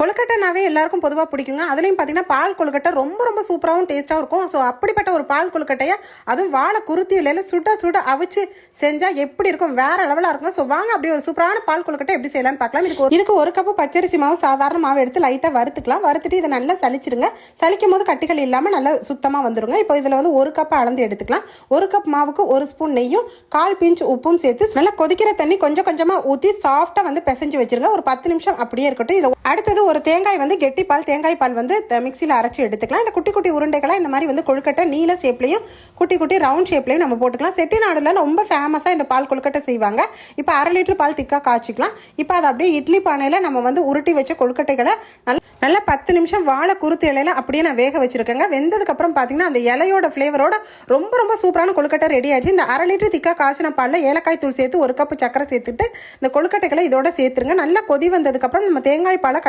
கொழுக்கட்டைனாவே எல்லாருக்கும் பொதுவாக பிடிக்குங்க. அதுலேயும் பார்த்தீங்கன்னா பால் கொழுக்கட்டை ரொம்ப ரொம்ப சூப்பராகவும் டேஸ்ட்டாகவும் இருக்கும். ஸோ அப்படிப்பட்ட ஒரு பால் கொழுக்கட்டையை அதுவும் வாழை குருத்தி இலையில சுட சுட அவிச்சு செஞ்சால் எப்படி இருக்கும், வேற லெவலாக இருக்கும். ஸோ வாங்க அப்படியே ஒரு சூப்பரான பால் கொழுக்கட்டை எப்படி செய்யலாம்னு பார்க்கலாம். இதுக்கு ஒரு கப்பு பச்சரிசி மாவு, சாதாரண மாவு எடுத்து லைட்டாக வறுத்துக்கலாம். வறுத்துட்டு இதை நல்லா சளிச்சிடுங்க. சளிக்கும் போது கட்டிகள் இல்லாமல் நல்லா சுத்தமாக வந்துருங்க. இப்போ இதில் வந்து ஒரு கப் அளந்து எடுத்துக்கலாம். ஒரு கப் மாவுக்கு ஒரு ஸ்பூன் நெய்யும் 1/4 பிஞ்ச் உப்பும் சேர்த்து நல்லா கொதிக்கிற தண்ணி கொஞ்சம் கொஞ்சமாக ஊற்றி சாஃப்டாக வந்து பிசைஞ்சு வச்சிருங்க. ஒரு 10 நிமிஷம் அப்படியே இருக்கட்டும். இதில் அடுத்தது ஒரு தேங்காய் வந்து கெட்டி பால், தேங்காய் பால் வந்து மிக்சியில் அரைச்சி எடுத்துக்கலாம். இந்த குட்டி குட்டி உருண்டைகளை இந்த மாதிரி வந்து கொழுக்கட்டை நீல ஷேப்லையும் குட்டி குட்டி ரவுண்ட் ஷேப்லையும் நம்ம போட்டுக்கலாம். செட்டிநாடுல ரொம்ப ஃபேமஸாக இந்த பால் கொழுக்கட்டை செய்வாங்க. இப்போ 1/2 லிட்டர் பால் திக்காக காய்ச்சிக்கலாம். இப்போ அதை அப்படியே இட்லி பானையில் நம்ம வந்து உருட்டி வச்ச கொழுக்கட்டைகளை நல்லா 10 நிமிஷம் வாழை குருத்து இலையில அப்படியே நான் வேக வச்சிருக்கேங்க. வெந்ததுக்கப்புறம் பார்த்தீங்கன்னா அந்த இலையோட ஃப்ளேவரோட ரொம்ப ரொம்ப சூப்பரான கொழுக்கட்டை ரெடி ஆயிடுச்சு. இந்த 1/2 லிட்டர் திக்காக காய்ச்சின பாலில் ஏலக்காய் தூள் சேர்த்து 1 கப் சக்கரை சேர்த்துட்டு இந்த கொழுக்கட்டைகளை இதோட சேர்த்துருங்க. நல்லா கொதி வந்ததுக்கப்புறம் நம்ம தேங்காய் பாலை